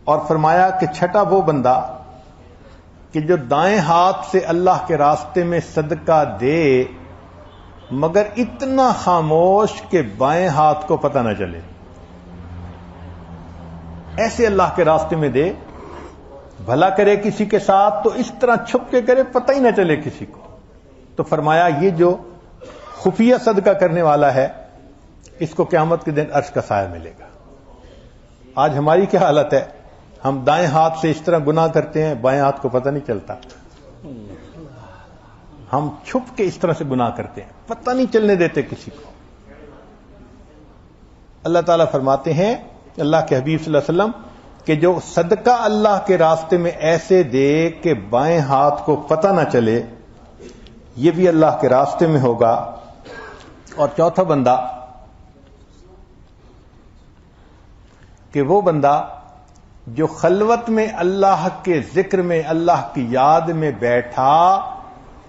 اور فرمایا کہ چھٹا وہ بندہ کہ جو دائیں ہاتھ سے اللہ کے راستے میں صدقہ دے مگر اتنا خاموش کہ بائیں ہاتھ کو پتہ نہ چلے، ایسے اللہ کے راستے میں دے، بھلا کرے کسی کے ساتھ تو اس طرح چھپ کے کرے، پتہ ہی نہ چلے کسی کو۔ تو فرمایا یہ جو خفیہ صدقہ کرنے والا ہے اس کو قیامت کے دن عرش کا سایہ ملے گا۔ آج ہماری کیا حالت ہے؟ ہم دائیں ہاتھ سے اس طرح گناہ کرتے ہیں، بائیں ہاتھ کو پتہ نہیں چلتا، ہم چھپ کے اس طرح سے گناہ کرتے ہیں، پتہ نہیں چلنے دیتے کسی کو۔ اللہ تعالیٰ فرماتے ہیں، اللہ کے حبیب صلی اللہ علیہ وسلم، کہ جو صدقہ اللہ کے راستے میں ایسے دے کہ بائیں ہاتھ کو پتہ نہ چلے، یہ بھی اللہ کے راستے میں ہوگا۔ اور چوتھا بندہ کہ وہ بندہ جو خلوت میں اللہ کے ذکر میں، اللہ کی یاد میں بیٹھا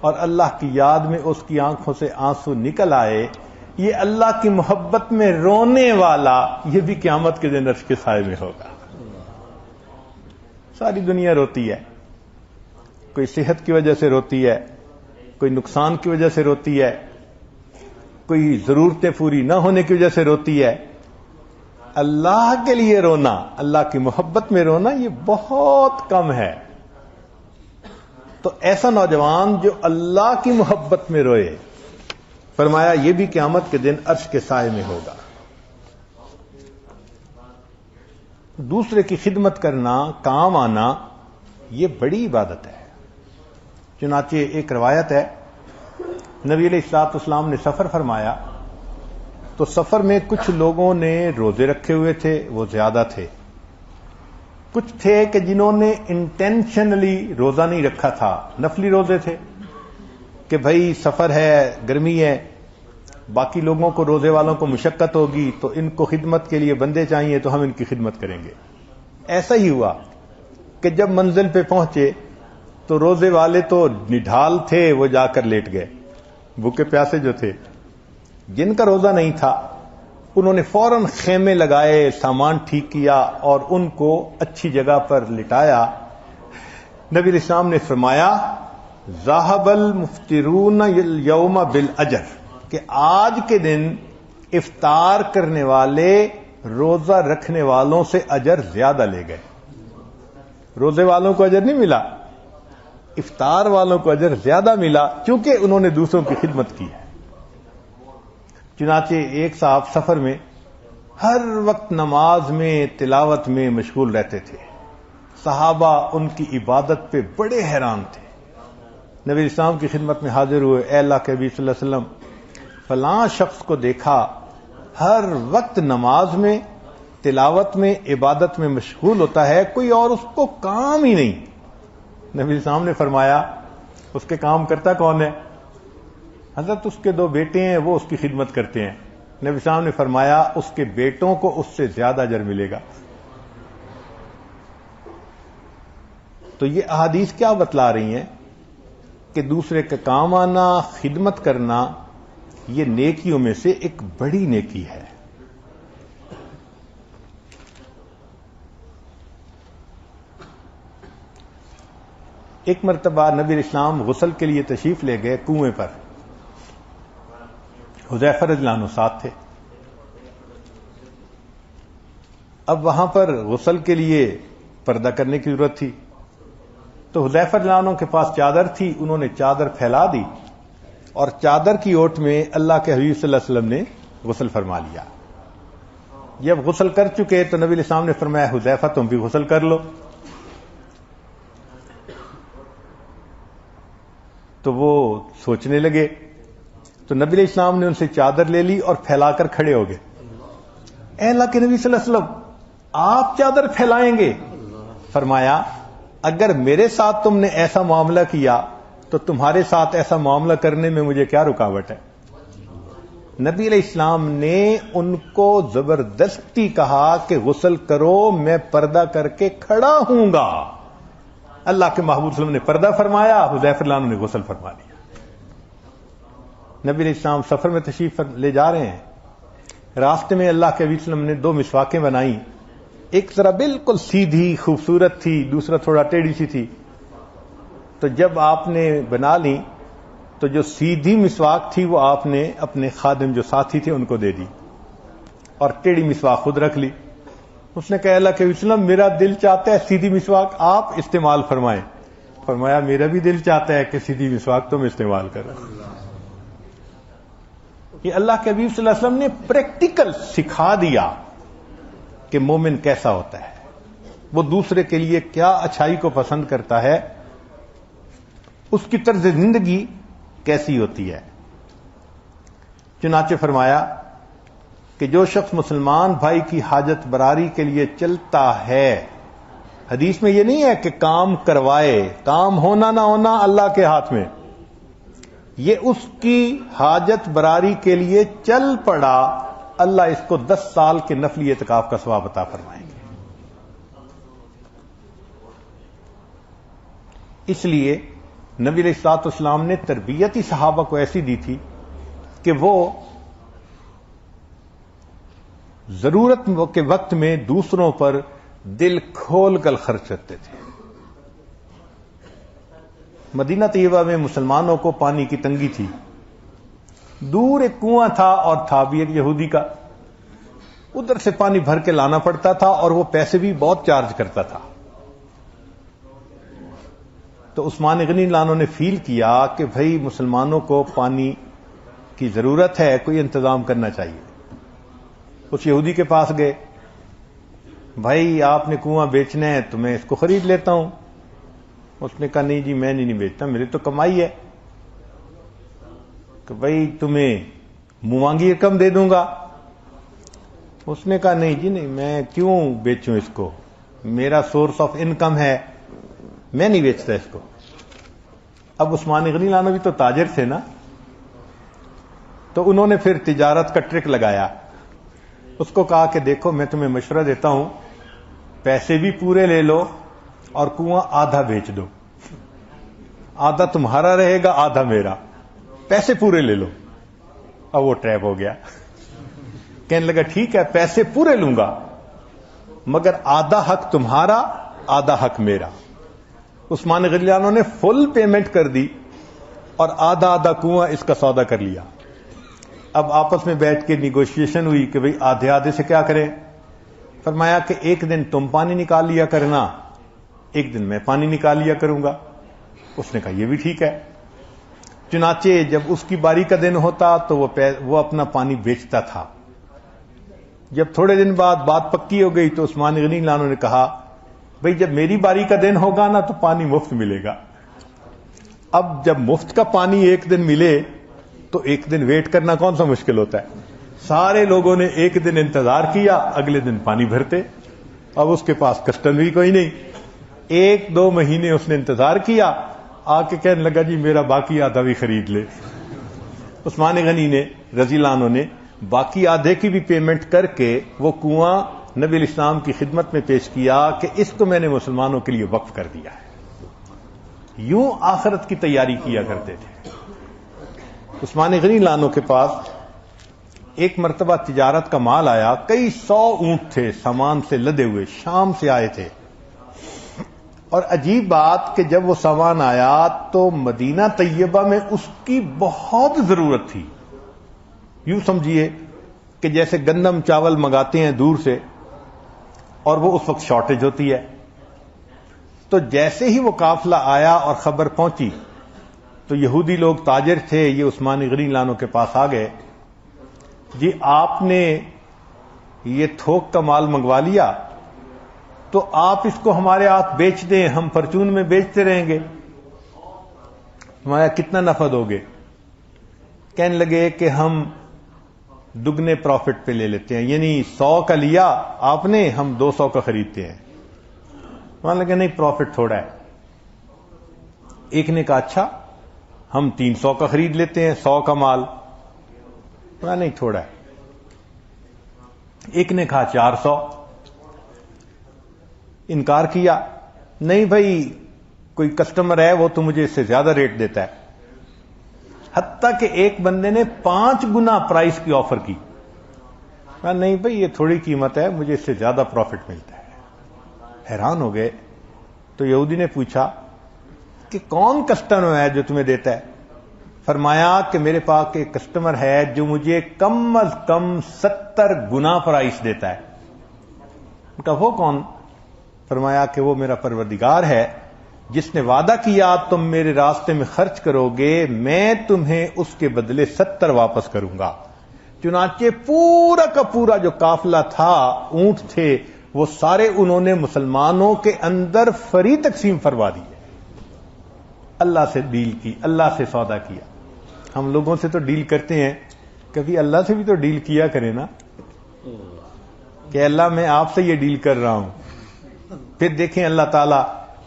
اور اللہ کی یاد میں اس کی آنکھوں سے آنسو نکل آئے، یہ اللہ کی محبت میں رونے والا، یہ بھی قیامت کے دن عرش کے سائے میں ہوگا۔ ساری دنیا روتی ہے، کوئی صحت کی وجہ سے روتی ہے، کوئی نقصان کی وجہ سے روتی ہے، کوئی ضرورتیں پوری نہ ہونے کی وجہ سے روتی ہے. اللہ کے لیے رونا, اللہ کی محبت میں رونا, یہ بہت کم ہے. تو ایسا نوجوان جو اللہ کی محبت میں روئے, فرمایا یہ بھی قیامت کے دن عرش کے سائے میں ہوگا. دوسرے کی خدمت کرنا, کام آنا, یہ بڑی عبادت ہے. چنانچہ ایک روایت ہے, نبی علیہ الصلوۃ والسلام نے سفر فرمایا تو سفر میں کچھ لوگوں نے روزے رکھے ہوئے تھے, وہ زیادہ تھے. کچھ تھے کہ جنہوں نے انٹینشنلی روزہ نہیں رکھا تھا, نفلی روزے تھے کہ بھائی سفر ہے, گرمی ہے, باقی لوگوں کو روزے والوں کو مشقت ہوگی تو ان کو خدمت کے لیے بندے چاہیے تو ہم ان کی خدمت کریں گے. ایسا ہی ہوا کہ جب منزل پہ پہنچے تو روزے والے تو نڈھال تھے, وہ جا کر لیٹ گئے. بھوکے پیاسے جو تھے, جن کا روزہ نہیں تھا, انہوں نے فوراً خیمے لگائے, سامان ٹھیک کیا اور ان کو اچھی جگہ پر لٹایا. نبی علیہ السلام نے فرمایا ذهب المفطرون اليوم بالاجر, کہ آج کے دن افطار کرنے والے روزہ رکھنے والوں سے اجر زیادہ لے گئے. روزے والوں کو اجر نہیں ملا, افطار والوں کو اجر زیادہ ملا, چونکہ انہوں نے دوسروں کی خدمت کی ہے. چنانچہ ایک صاحب سفر میں ہر وقت نماز میں, تلاوت میں مشغول رہتے تھے. صحابہ ان کی عبادت پہ بڑے حیران تھے. نبی اسلام کی خدمت میں حاضر ہوئے, اے اللہ کے نبی صلی اللہ علیہ وسلم, فلاں شخص کو دیکھا ہر وقت نماز میں, تلاوت میں, عبادت میں مشغول ہوتا ہے, کوئی اور اس کو کام ہی نہیں. نبی اسلام نے فرمایا اس کے کام کرتا کون ہے؟ حضرت اس کے 2 بیٹے ہیں, وہ اس کی خدمت کرتے ہیں. نبی اسلام نے فرمایا اس کے بیٹوں کو اس سے زیادہ اجر ملے گا. تو یہ احادیث کیا بتلا رہی ہیں کہ دوسرے کا کام آنا, خدمت کرنا, یہ نیکیوں میں سے ایک بڑی نیکی ہے. ایک مرتبہ نبی اسلام غسل کے لیے تشریف لے گئے کنویں پر. حذیفہ رضی اللہ عنہ ساتھ تھے. اب وہاں پر غسل کے لیے پردہ کرنے کی ضرورت تھی, تو حذیفہ رضی اللہ عنہ کے پاس چادر تھی, انہوں نے چادر پھیلا دی اور چادر کی اوٹ میں اللہ کے حبیب صلی اللہ علیہ وسلم نے غسل فرما لیا. جب غسل کر چکے تو نبی علیہ السلام نے فرمایا حذیفہ تم بھی غسل کر لو. تو وہ سوچنے لگے, تو نبی علیہ السلام نے ان سے چادر لے لی اور پھیلا کر کھڑے ہو گئے. اے اللہ کے نبی صلی اللہ علیہ وسلم, آپ چادر پھیلائیں گے؟ فرمایا اگر میرے ساتھ تم نے ایسا معاملہ کیا تو تمہارے ساتھ ایسا معاملہ کرنے میں مجھے کیا رکاوٹ ہے. نبی علیہ السلام نے ان کو زبردستی کہا کہ غسل کرو, میں پردہ کر کے کھڑا ہوں گا. اللہ کے محبوب صلی اللہ علیہ وسلم نے پردہ فرمایا, حذیفہ رضی اللہ عنہ نے غسل فرما لیا. نبی علیہ السلام سفر میں تشریف لے جا رہے ہیں, راستے میں اللہ کے نبی صلی اللہ علیہ وسلم نے 2 مسواکیں بنائیں. ایک ذرا بالکل سیدھی خوبصورت تھی, دوسرا تھوڑا ٹیڑھی سی تھی. تو جب آپ نے بنا لی تو جو سیدھی مسواک تھی وہ آپ نے اپنے خادم جو ساتھی تھے ان کو دے دی اور ٹیڑھی مسواک خود رکھ لی. اس نے کہا اللہ کے نبی صلی اللہ علیہ وسلم میرا دل چاہتا ہے سیدھی مسواک آپ استعمال فرمائیں. فرمایا میرا بھی دل چاہتا ہے کہ سیدھی مسواک تم استعمال کرو. یہ اللہ کے حبیب صلی اللہ علیہ وسلم نے پریکٹیکل سکھا دیا کہ مومن کیسا ہوتا ہے, وہ دوسرے کے لیے کیا اچھائی کو پسند کرتا ہے, اس کی طرز زندگی کیسی ہوتی ہے. چنانچہ فرمایا کہ جو شخص مسلمان بھائی کی حاجت براری کے لیے چلتا ہے, حدیث میں یہ نہیں ہے کہ کام کروائے, کام ہونا نہ ہونا اللہ کے ہاتھ میں, یہ اس کی حاجت براری کے لیے چل پڑا, اللہ اس کو 10 سال کے نفلی اعتکاف کا ثواب عطا فرمائیں گے. اس لیے نبی علیہ الصلوۃ والسلام نے تربیت ہی صحابہ کو ایسی دی تھی کہ وہ ضرورت کے وقت میں دوسروں پر دل کھول کر خرچ کرتے تھے. مدینہ طیبہ میں مسلمانوں کو پانی کی تنگی تھی. دور ایک کنواں تھا اور تھا بھی ایک یہودی کا، ادھر سے پانی بھر کے لانا پڑتا تھا اور وہ پیسے بھی بہت چارج کرتا تھا۔ تو عثمان غنی لانو نے فیل کیا کہ بھئی مسلمانوں کو پانی کی ضرورت ہے، کوئی انتظام کرنا چاہیے۔ اس یہودی کے پاس گئے، بھائی آپ نے کنواں بیچنا ہے تو میں اس کو خرید لیتا ہوں۔ اس نے کہا نہیں جی میں نہیں بیچتا، میری تو کمائی ہے، کہ بھائی تمہیں مانگی رقم دے دوں گا۔ اس نے کہا نہیں جی نہیں، میں کیوں بیچوں اس کو، میرا سورس آف انکم ہے، میں نہیں بیچتا اس کو۔ اب عثمان غنی لانو بھی تو تاجر تھے نا، تو انہوں نے پھر تجارت کا ٹرک لگایا۔ اس کو کہا کہ دیکھو میں تمہیں مشورہ دیتا ہوں، پیسے بھی پورے لے لو اور کنواں آدھا بیچ دو، آدھا تمہارا رہے گا آدھا میرا، پیسے پورے لے لو۔ اب وہ ٹریپ ہو گیا، کہنے لگا ٹھیک ہے پیسے پورے لوں گا مگر آدھا حق تمہارا آدھا حق میرا۔ عثمان غنی لانو نے فل پیمنٹ کر دی اور آدھا آدھا کنواں اس کا سودا کر لیا۔ اب آپس میں بیٹھ کے نیگوشیشن ہوئی کہ بھئی آدھے آدھے سے کیا کریں۔ فرمایا کہ ایک دن تم پانی نکال لیا کرنا، ایک دن میں پانی نکال لیا کروں گا۔ اس نے کہا یہ بھی ٹھیک ہے۔ چنانچہ جب اس کی باری کا دن ہوتا تو وہ اپنا پانی بیچتا تھا۔ جب تھوڑے دن بعد بات پکی ہو گئی تو عثمان غنی لانو نے کہا بھئی جب میری باری کا دن ہوگا نا تو پانی مفت ملے گا۔ اب جب مفت کا پانی ایک دن ملے تو ایک دن ویٹ کرنا کون سا مشکل ہوتا ہے۔ سارے لوگوں نے ایک دن انتظار کیا، اگلے دن پانی بھرتے۔ اب اس کے پاس کسٹمر بھی کوئی نہیں، ایک دو مہینے اس نے انتظار کیا، آ کے کہنے لگا جی میرا باقی آدھا بھی خرید لے۔ عثمان غنی نے رضی اللہ عنہ نے باقی آدھے کی بھی پیمنٹ کر کے وہ کنواں نبی الاسلام کی خدمت میں پیش کیا کہ اس کو میں نے مسلمانوں کے لیے وقف کر دیا ہے۔ یوں آخرت کی تیاری کیا کرتے تھے۔ عثمان غنی لانو کے پاس ایک مرتبہ تجارت کا مال آیا، کئی 100 اونٹ تھے سامان سے لدے ہوئے، شام سے آئے تھے۔ اور عجیب بات کہ جب وہ سامان آیا تو مدینہ طیبہ میں اس کی بہت ضرورت تھی۔ یوں سمجھیے کہ جیسے گندم چاول منگاتے ہیں دور سے اور وہ اس وقت شارٹیج ہوتی ہے، تو جیسے ہی وہ قافلہ آیا اور خبر پہنچی تو یہودی لوگ تاجر تھے، یہ عثمان غنی لانو کے پاس آ گئے، جی آپ نے یہ تھوک کا مال منگوا لیا تو آپ اس کو ہمارے ہاتھ بیچ دیں، ہم پرچون میں بیچتے رہیں گے، ہمارا کتنا نفع دوگے؟ کہنے لگے کہ ہم دگنے پروفٹ پہ لے لیتے ہیں، یعنی 100 کا لیا آپ نے، ہم 200 کا خریدتے ہیں۔ مان لگے نہیں پروفٹ تھوڑا ہے۔ ایک نے کہا اچھا ہم 300 کا خرید لیتے ہیں 100 کا مال، نہیں تھوڑا ہے۔ ایک نے کہا 400، انکار کیا، نہیں بھائی کوئی کسٹمر ہے وہ تو مجھے اس سے زیادہ ریٹ دیتا ہے۔ حتیٰ کہ ایک بندے نے 5 گنا پرائس کی آفر کی، نہیں بھائی یہ تھوڑی قیمت ہے، مجھے اس سے زیادہ پروفٹ ملتا ہے۔ حیران ہو گئے تو یہودی نے پوچھا کہ کون کسٹمر ہے جو تمہیں دیتا ہے؟ فرمایا کہ میرے پاس ایک کسٹمر ہے جو مجھے کم از کم 70 گنا پرائس دیتا ہے۔ ان کا وہ کون؟ فرمایا کہ وہ میرا پروردگار ہے جس نے وعدہ کیا تم میرے راستے میں خرچ کرو گے میں تمہیں اس کے بدلے 70 واپس کروں گا۔ چنانچہ پورا کا پورا جو قافلہ تھا، اونٹ تھے، وہ سارے انہوں نے مسلمانوں کے اندر فری تقسیم فرما دی۔ اللہ سے ڈیل کی، اللہ سے سودا کیا۔ ہم لوگوں سے تو ڈیل کرتے ہیں، کبھی اللہ سے بھی تو ڈیل کیا کرے نا، کہ اللہ میں آپ سے یہ ڈیل کر رہا ہوں، پھر دیکھیں اللہ تعالیٰ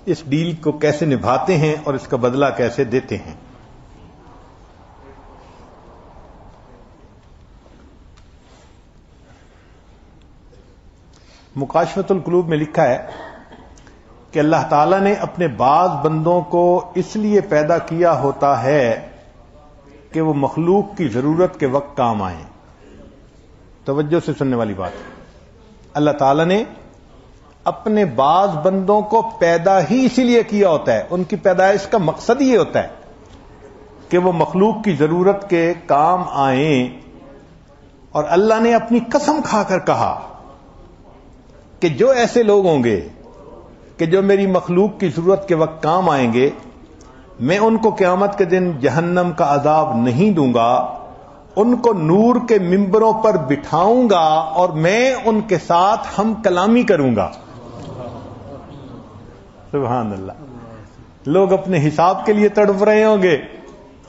اس ڈیل کو کیسے نبھاتے ہیں اور اس کا بدلہ کیسے دیتے ہیں۔ مکاشفۃ القلوب میں لکھا ہے کہ اللہ تعالیٰ نے اپنے بعض بندوں کو اس لیے پیدا کیا ہوتا ہے کہ وہ مخلوق کی ضرورت کے وقت کام آئیں۔ توجہ سے سننے والی بات ہے، اللہ تعالیٰ نے اپنے بعض بندوں کو پیدا ہی اسی لیے کیا ہوتا ہے، ان کی پیدائش کا مقصد یہ ہوتا ہے کہ کہ وہ مخلوق کی ضرورت کے کام آئیں، اور اللہ نے اپنی قسم کھا کر کہا کہ جو ایسے لوگ ہوں گے کہ جو میری مخلوق کی ضرورت کے وقت کام آئیں گے، میں ان کو قیامت کے دن جہنم کا عذاب نہیں دوں گا، ان کو نور کے ممبروں پر بٹھاؤں گا اور میں ان کے ساتھ ہم کلامی کروں گا۔ سبحان اللہ۔ لوگ اپنے حساب کے لیے تڑپ رہے ہوں گے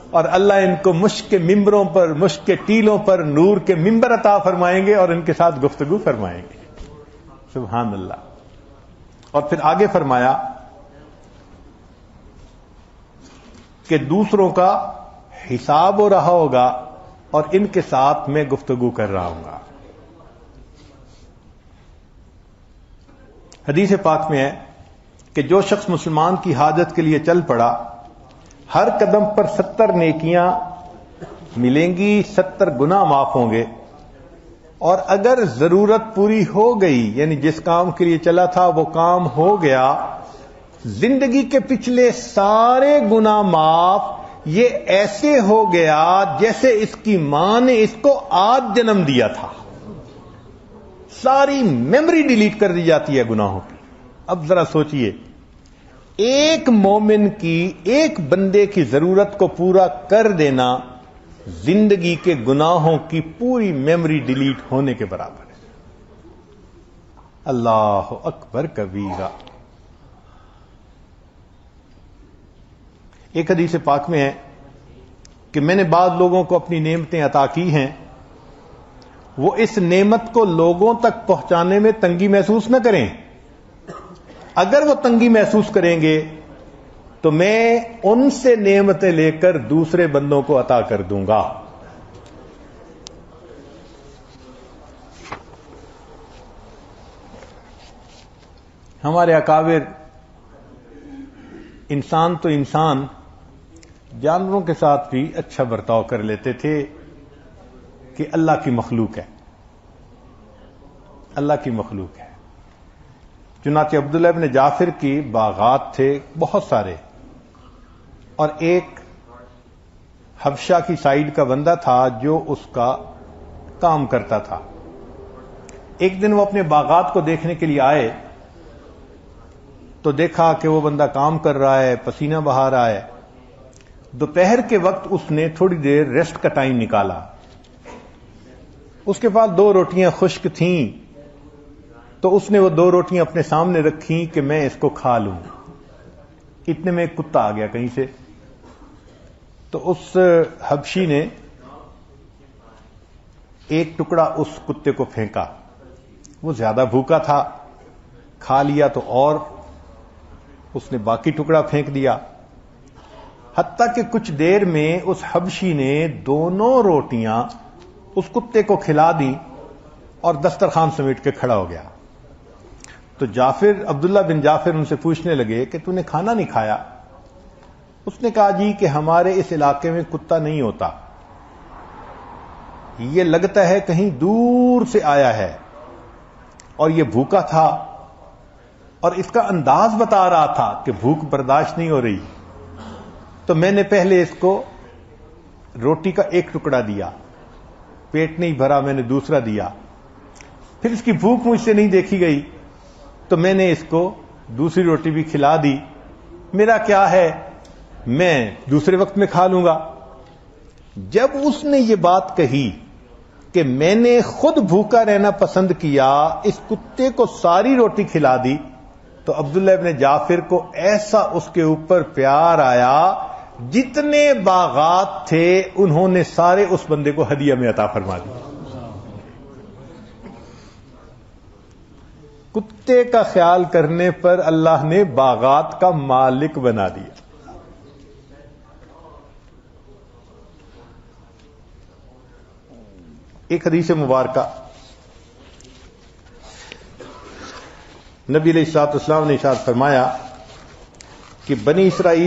اور اللہ ان کو مشک کے ممبروں پر، مشک کے ٹیلوں پر نور کے ممبر عطا فرمائیں گے اور ان کے ساتھ گفتگو فرمائیں گے۔ سبحان اللہ۔ اور پھر آگے فرمایا کہ دوسروں کا حساب ہو رہا ہوگا اور ان کے ساتھ میں گفتگو کر رہا ہوں گا۔ حدیث پاک میں ہے کہ جو شخص مسلمان کی حاجت کے لیے چل پڑا، ہر قدم پر 70 نیکیاں ملیں گی، 70 گناہ معاف ہوں گے، اور اگر ضرورت پوری ہو گئی، یعنی جس کام کے لیے چلا تھا وہ کام ہو گیا، زندگی کے پچھلے سارے گناہ معاف، یہ ایسے ہو گیا جیسے اس کی ماں نے اس کو آج جنم دیا تھا۔ ساری میموری ڈیلیٹ کر دی جاتی ہے گناہوں کی۔ اب ذرا سوچئے، ایک مومن کی، ایک بندے کی ضرورت کو پورا کر دینا زندگی کے گناہوں کی پوری میموری ڈیلیٹ ہونے کے برابر ہے۔ اللہ اکبر کبیرہ۔ ایک حدیث پاک میں ہے کہ میں نے بعض لوگوں کو اپنی نعمتیں عطا کی ہیں، وہ اس نعمت کو لوگوں تک پہنچانے میں تنگی محسوس نہ کریں۔ اگر وہ تنگی محسوس کریں گے تو میں ان سے نعمتیں لے کر دوسرے بندوں کو عطا کر دوں گا۔ ہمارے اکابر، انسان تو انسان، جانوروں کے ساتھ بھی اچھا برتاؤ کر لیتے تھے کہ اللہ کی مخلوق ہے، اللہ کی مخلوق ہے۔ چنانچہ عبداللہ ابن جعفر کی باغات تھے بہت سارے، اور ایک حبشہ کی سائیڈ کا بندہ تھا جو اس کا کام کرتا تھا۔ ایک دن وہ اپنے باغات کو دیکھنے کے لیے آئے تو دیکھا کہ وہ بندہ کام کر رہا ہے، پسینہ بہا رہا ہے۔ دوپہر کے وقت اس نے تھوڑی دیر ریسٹ کا ٹائم نکالا۔ اس کے پاس 2 روٹیاں خشک تھیں، تو اس نے وہ 2 روٹیاں اپنے سامنے رکھیں کہ میں اس کو کھا لوں۔ اتنے میں ایک کتا آ گیا کہیں سے، تو اس حبشی نے ایک ٹکڑا اس کتے کو پھینکا۔ وہ زیادہ بھوکا تھا، کھا لیا تو اور اس نے باقی ٹکڑا پھینک دیا، حتیٰ کہ کچھ دیر میں اس حبشی نے 2 روٹیاں اس کتے کو کھلا دی اور دسترخوان سمیٹ کے کھڑا ہو گیا۔ تو عبداللہ بن جعفر ان سے پوچھنے لگے کہ تو نے کھانا نہیں کھایا؟ اس نے کہا جی کہ ہمارے اس علاقے میں کتا نہیں ہوتا، یہ لگتا ہے کہیں دور سے آیا ہے، اور یہ بھوکا تھا اور اس کا انداز بتا رہا تھا کہ بھوک برداشت نہیں ہو رہی، تو میں نے پہلے اس کو روٹی کا ایک ٹکڑا دیا، پیٹ نہیں بھرا، میں نے دوسرا دیا، پھر اس کی بھوک مجھ سے نہیں دیکھی گئی تو میں نے اس کو دوسری روٹی بھی کھلا دی، میرا کیا ہے، میں دوسرے وقت میں کھا لوں گا۔ جب اس نے یہ بات کہی کہ میں نے خود بھوکا رہنا پسند کیا، اس کتے کو ساری روٹی کھلا دی، تو عبداللہ ابن جعفر کو ایسا اس کے اوپر پیار آیا، جتنے باغات تھے انہوں نے سارے اس بندے کو ہدیہ میں عطا فرما دی۔ کتے کا خیال کرنے پر اللہ نے باغات کا مالک بنا دیا۔ ایک حدیث مبارکہ نبی علیہ الصلوۃ والسلام نے ارشاد فرمایا کہ بنی اسرائیل